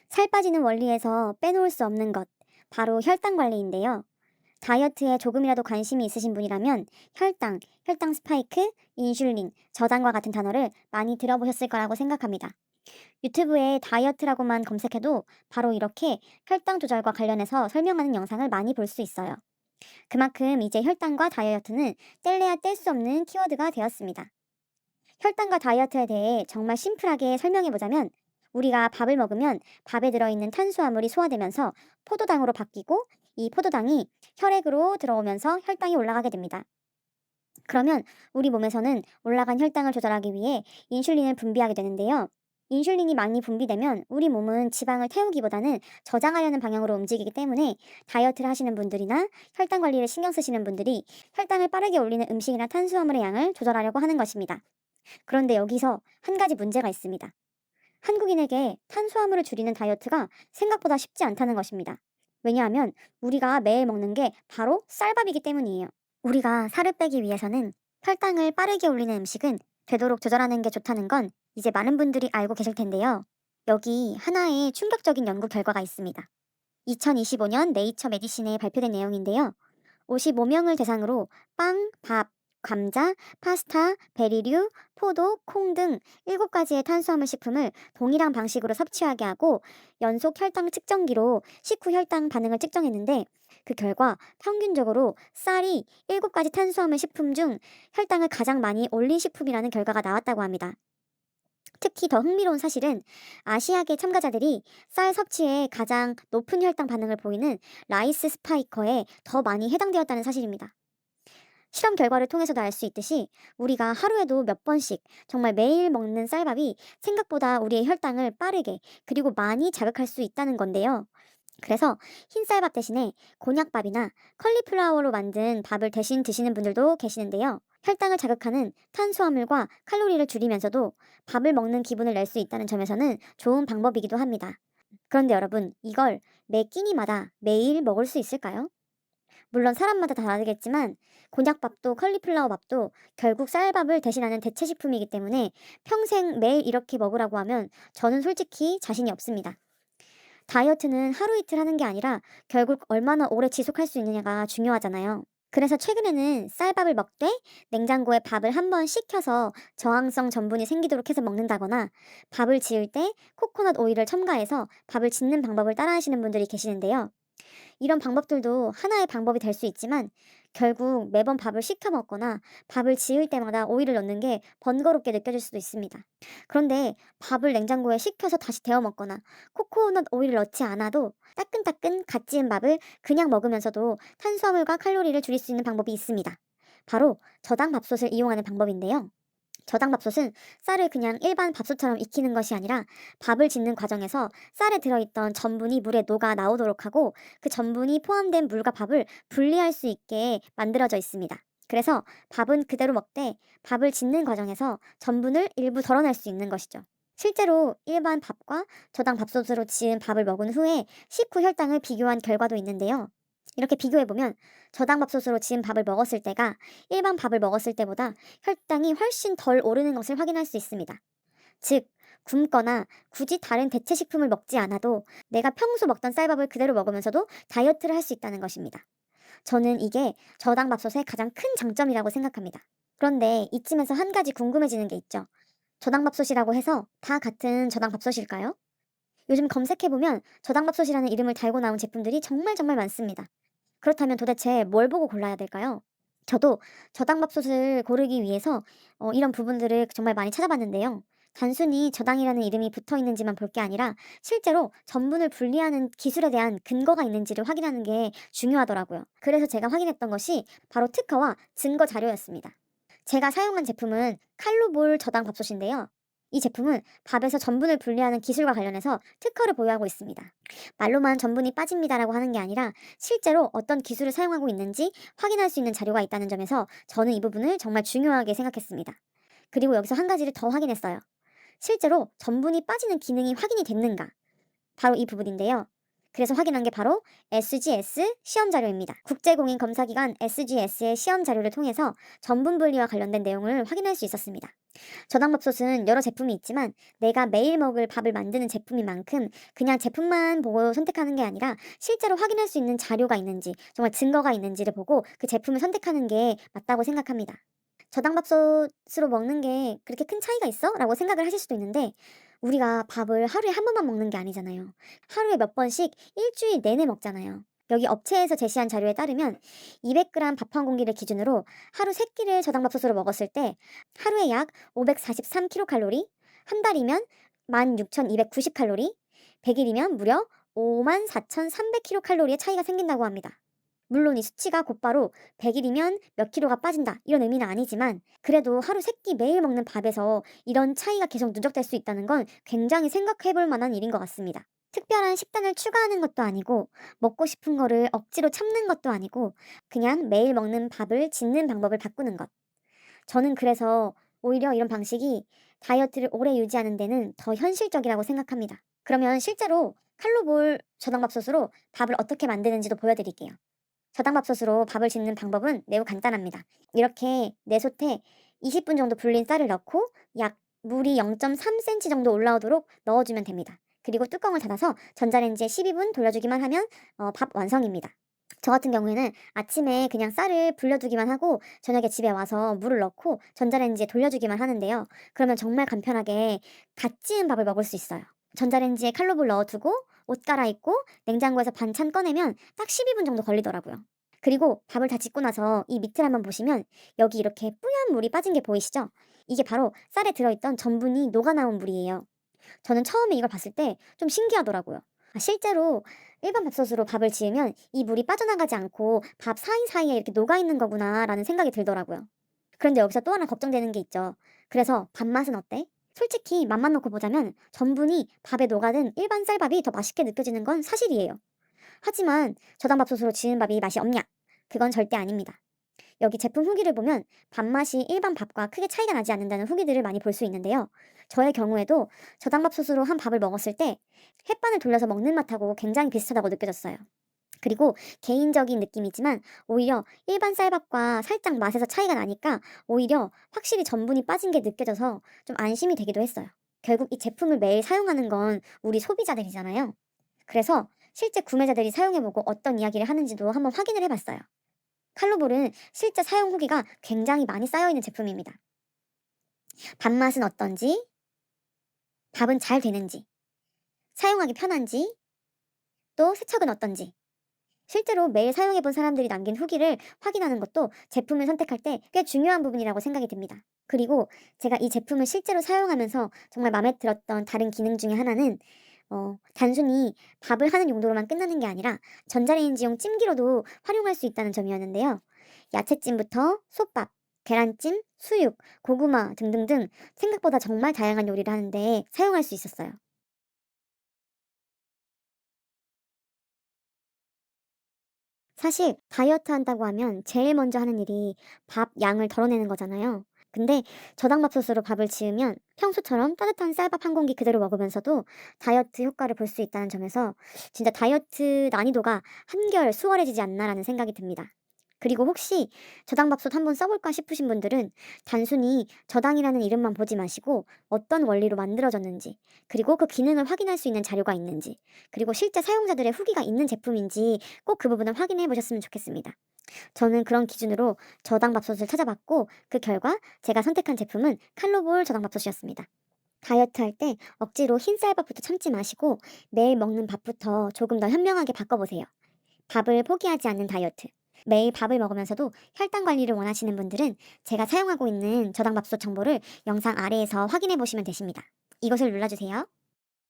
살 빠지는 원리에서 빼놓을 수 없는 것, 바로 혈당 관리인데요. 다이어트에 조금이라도 관심이 있으신 분이라면 혈당 스파이크, 인슐린, 저당과 같은 단어를 많이 들어보셨을 거라고 생각합니다. 유튜브에 다이어트라고만 검색해도 바로 이렇게 혈당 조절과 관련해서 설명하는 영상을 많이 볼 수 있어요. 그만큼 이제 혈당과 다이어트는 뗄래야 뗄 수 없는 키워드가 되었습니다. 혈당과 다이어트에 대해 정말 심플하게 설명해 보자면 우리가 밥을 먹으면 밥에 들어있는 탄수화물이 소화되면서 포도당으로 바뀌고 이 포도당이 혈액으로 들어오면서 혈당이 올라가게 됩니다. 그러면 우리 몸에서는 올라간 혈당을 조절하기 위해 인슐린을 분비하게 되는데요. 인슐린이 많이 분비되면 우리 몸은 지방을 태우기보다는 저장하려는 방향으로 움직이기 때문에 다이어트를 하시는 분들이나 혈당 관리를 신경 쓰시는 분들이 혈당을 빠르게 올리는 음식이나 탄수화물의 양을 조절하려고 하는 것입니다. 그런데 여기서 한 가지 문제가 있습니다. 한국인에게 탄수화물을 줄이는 다이어트가 생각보다 쉽지 않다는 것입니다. 왜냐하면 우리가 매일 먹는 게 바로 쌀밥이기 때문이에요. 우리가 살을 빼기 위해서는 혈당을 빠르게 올리는 음식은 되도록 조절하는 게 좋다는 건 이제 많은 분들이 알고 계실 텐데요. 여기 하나의 충격적인 연구 결과가 있습니다. 2025년 네이처 메디신에 발표된 내용인데요. 55명을 대상으로 빵, 밥, 감자, 파스타, 베리류, 포도, 콩 등 7가지의 탄수화물 식품을 동일한 방식으로 섭취하게 하고 연속 혈당 측정기로 식후 혈당 반응을 측정했는데 그 결과 평균적으로 쌀이 7가지 탄수화물 식품 중 혈당을 가장 많이 올린 식품이라는 결과가 나왔다고 합니다. 특히 더 흥미로운 사실은 아시아계 참가자들이 쌀 섭취에 가장 높은 혈당 반응을 보이는 라이스 스파이커에 더 많이 해당되었다는 사실입니다. 실험 결과를 통해서도 알 수 있듯이 우리가 하루에도 몇 번씩 정말 매일 먹는 쌀밥이 생각보다 우리의 혈당을 빠르게 그리고 많이 자극할 수 있다는 건데요. 그래서 흰 쌀밥 대신에 곤약밥이나 컬리플라워로 만든 밥을 대신 드시는 분들도 계시는데요. 혈당을 자극하는 탄수화물과 칼로리를 줄이면서도 밥을 먹는 기분을 낼 수 있다는 점에서는 좋은 방법이기도 합니다. 그런데 여러분, 이걸 매 끼니마다 매일 먹을 수 있을까요? 물론 사람마다 다 다르겠지만 곤약밥도 컬리플라워 밥도 결국 쌀밥을 대신하는 대체식품이기 때문에 평생 매일 이렇게 먹으라고 하면 저는 솔직히 자신이 없습니다. 다이어트는 하루 이틀 하는 게 아니라 결국 얼마나 오래 지속할 수 있느냐가 중요하잖아요. 그래서 최근에는 쌀밥을 먹되 냉장고에 밥을 한번 식혀서 저항성 전분이 생기도록 해서 먹는다거나 밥을 지을 때 코코넛 오일을 첨가해서 밥을 짓는 방법을 따라하시는 분들이 계시는데요. 이런 방법들도 하나의 방법이 될 수 있지만 결국 매번 밥을 시켜 먹거나 밥을 지을 때마다 오일을 넣는 게 번거롭게 느껴질 수도 있습니다. 그런데 밥을 냉장고에 식혀서 다시 데워 먹거나 코코넛 오일을 넣지 않아도 따끈따끈 갓 지은 밥을 그냥 먹으면서도 탄수화물과 칼로리를 줄일 수 있는 방법이 있습니다. 바로 저당 밥솥을 이용하는 방법인데요. 저당밥솥은 쌀을 그냥 일반 밥솥처럼 익히는 것이 아니라 밥을 짓는 과정에서 쌀에 들어있던 전분이 물에 녹아 나오도록 하고 그 전분이 포함된 물과 밥을 분리할 수 있게 만들어져 있습니다. 그래서 밥은 그대로 먹되 밥을 짓는 과정에서 전분을 일부 덜어낼 수 있는 것이죠. 실제로 일반 밥과 저당밥솥으로 지은 밥을 먹은 후에 식후 혈당을 비교한 결과도 있는데요. 이렇게 비교해보면 저당밥솥으로 지은 밥을 먹었을 때가 일반 밥을 먹었을 때보다 혈당이 훨씬 덜 오르는 것을 확인할 수 있습니다. 즉, 굶거나 굳이 다른 대체 식품을 먹지 않아도 내가 평소 먹던 쌀밥을 그대로 먹으면서도 다이어트를 할 수 있다는 것입니다. 저는 이게 저당밥솥의 가장 큰 장점이라고 생각합니다. 그런데 이쯤에서 한 가지 궁금해지는 게 있죠. 저당밥솥이라고 해서 다 같은 저당밥솥일까요? 요즘 검색해보면 저당밥솥이라는 이름을 달고 나온 제품들이 정말 정말 많습니다. 그렇다면 도대체 뭘 보고 골라야 될까요? 저도 저당밥솥을 고르기 위해서 이런 부분들을 정말 많이 찾아봤는데요. 단순히 저당이라는 이름이 붙어 있는지만 볼 게 아니라 실제로 전분을 분리하는 기술에 대한 근거가 있는지를 확인하는 게 중요하더라고요. 그래서 제가 확인했던 것이 바로 특허와 증거 자료였습니다. 제가 사용한 제품은 칼로볼 저당밥솥인데요. 이 제품은 밥에서 전분을 분리하는 기술과 관련해서 특허를 보유하고 있습니다. 말로만 전분이 빠집니다라고 하는 게 아니라 실제로 어떤 기술을 사용하고 있는지 확인할 수 있는 자료가 있다는 점에서 저는 이 부분을 정말 중요하게 생각했습니다. 그리고 여기서 한 가지를 더 확인했어요. 실제로 전분이 빠지는 기능이 확인이 됐는가? 바로 이 부분인데요. 그래서 확인한 게 바로 SGS 시험 자료입니다. 국제공인검사기관 SGS의 시험 자료를 통해서 전분 분리와 관련된 내용을 확인할 수 있었습니다. 저당밥솥은 여러 제품이 있지만 내가 매일 먹을 밥을 만드는 제품인 만큼 그냥 제품만 보고 선택하는 게 아니라 실제로 확인할 수 있는 자료가 있는지, 정말 증거가 있는지를 보고 그 제품을 선택하는 게 맞다고 생각합니다. 저당밥솥으로 먹는 게 그렇게 큰 차이가 있어? 라고 생각을 하실 수도 있는데, 우리가 밥을 하루에 한 번만 먹는 게 아니잖아요. 하루에 몇 번씩 일주일 내내 먹잖아요. 여기 업체에서 제시한 자료에 따르면 200g 밥 한 공기를 기준으로 하루 3끼를 저당밥솥으로 먹었을 때 하루에 약 543kcal, 한 달이면 16,290칼로리, 100일이면 무려 54,300kcal의 차이가 생긴다고 합니다. 물론 이 수치가 곧바로 100일이면 몇 킬로가 빠진다 이런 의미는 아니지만, 그래도 하루 3끼 매일 먹는 밥에서 이런 차이가 계속 누적될 수 있다는 건 굉장히 생각해 볼 만한 일인 것 같습니다. 특별한 식단을 추가하는 것도 아니고 먹고 싶은 거를 억지로 참는 것도 아니고 그냥 매일 먹는 밥을 짓는 방법을 바꾸는 것. 저는 그래서 오히려 이런 방식이 다이어트를 오래 유지하는 데는 더 현실적이라고 생각합니다. 그러면 실제로 칼로볼 저당밥솥으로 밥을 어떻게 만드는지도 보여드릴게요. 저당밥솥으로 밥을 짓는 방법은 매우 간단합니다. 이렇게 내 솥에 20분 정도 불린 쌀을 넣고 약 물이 0.3cm 정도 올라오도록 넣어주면 됩니다. 그리고 뚜껑을 닫아서 전자레인지에 12분 돌려주기만 하면 밥 완성입니다. 저 같은 경우에는 아침에 그냥 쌀을 불려두기만 하고 저녁에 집에 와서 물을 넣고 전자레인지에 돌려주기만 하는데요. 그러면 정말 간편하게 갓 지은 밥을 먹을 수 있어요. 전자레인지에 칼로볼 넣어두고 옷 갈아입고 냉장고에서 반찬 꺼내면 딱 12분 정도 걸리더라고요. 그리고 밥을 다 짓고 나서 이 밑을 한번 보시면 여기 이렇게 뿌연 물이 빠진 게 보이시죠? 이게 바로 쌀에 들어있던 전분이 녹아나온 물이에요. 저는 처음에 이걸 봤을 때 좀 신기하더라고요. 실제로 일반 밥솥으로 밥을 지으면 이 물이 빠져나가지 않고 밥 사이사이에 이렇게 녹아있는 거구나라는 생각이 들더라고요. 그런데 여기서 또 하나 걱정되는 게 있죠. 그래서 밥맛은 어때? 솔직히 맘만 놓고 보자면 전분이 밥에 녹아든 일반 쌀밥이 더 맛있게 느껴지는 건 사실이에요. 하지만 저당밥솥으로 지은 밥이 맛이 없냐? 그건 절대 아닙니다. 여기 제품 후기를 보면 밥맛이 일반 밥과 크게 차이가 나지 않는다는 후기들을 많이 볼 수 있는데요. 저의 경우에도 저당밥솥으로 한 밥을 먹었을 때 햇반을 돌려서 먹는 맛하고 굉장히 비슷하다고 느껴졌어요. 그리고 개인적인 느낌이지만 오히려 일반 쌀밥과 살짝 맛에서 차이가 나니까 오히려 확실히 전분이 빠진 게 느껴져서 좀 안심이 되기도 했어요. 결국 이 제품을 매일 사용하는 건 우리 소비자들이잖아요. 그래서 실제 구매자들이 사용해보고 어떤 이야기를 하는지도 한번 확인을 해봤어요. 칼로볼은 실제 사용 후기가 굉장히 많이 쌓여있는 제품입니다. 밥맛은 어떤지, 밥은 잘 되는지, 사용하기 편한지, 또 세척은 어떤지, 실제로 매일 사용해본 사람들이 남긴 후기를 확인하는 것도 제품을 선택할 때 꽤 중요한 부분이라고 생각이 듭니다. 그리고 제가 이 제품을 실제로 사용하면서 정말 마음에 들었던 다른 기능 중에 하나는 단순히 밥을 하는 용도로만 끝나는 게 아니라 전자레인지용 찜기로도 활용할 수 있다는 점이었는데요. 야채찜부터 솥밥, 계란찜, 수육, 고구마 등등등 생각보다 정말 다양한 요리를 하는데 사용할 수 있었어요. 사실 다이어트 한다고 하면 제일 먼저 하는 일이 밥 양을 덜어내는 거잖아요. 근데 저당밥솥으로 밥을 지으면 평소처럼 따뜻한 쌀밥 한 공기 그대로 먹으면서도 다이어트 효과를 볼 수 있다는 점에서 진짜 다이어트 난이도가 한결 수월해지지 않나라는 생각이 듭니다. 그리고 혹시 저당밥솥 한번 써볼까 싶으신 분들은 단순히 저당이라는 이름만 보지 마시고 어떤 원리로 만들어졌는지, 그리고 그 기능을 확인할 수 있는 자료가 있는지, 그리고 실제 사용자들의 후기가 있는 제품인지 꼭 그 부분을 확인해 보셨으면 좋겠습니다. 저는 그런 기준으로 저당밥솥을 찾아봤고 그 결과 제가 선택한 제품은 칼로볼 저당밥솥이었습니다. 다이어트 할 때 억지로 흰 쌀밥부터 참지 마시고 매일 먹는 밥부터 조금 더 현명하게 바꿔보세요. 밥을 포기하지 않는 다이어트. 매일 밥을 먹으면서도 혈당 관리를 원하시는 분들은 제가 사용하고 있는 저당밥솥 정보를 영상 아래에서 확인해 보시면 되십니다. 이것을 눌러주세요.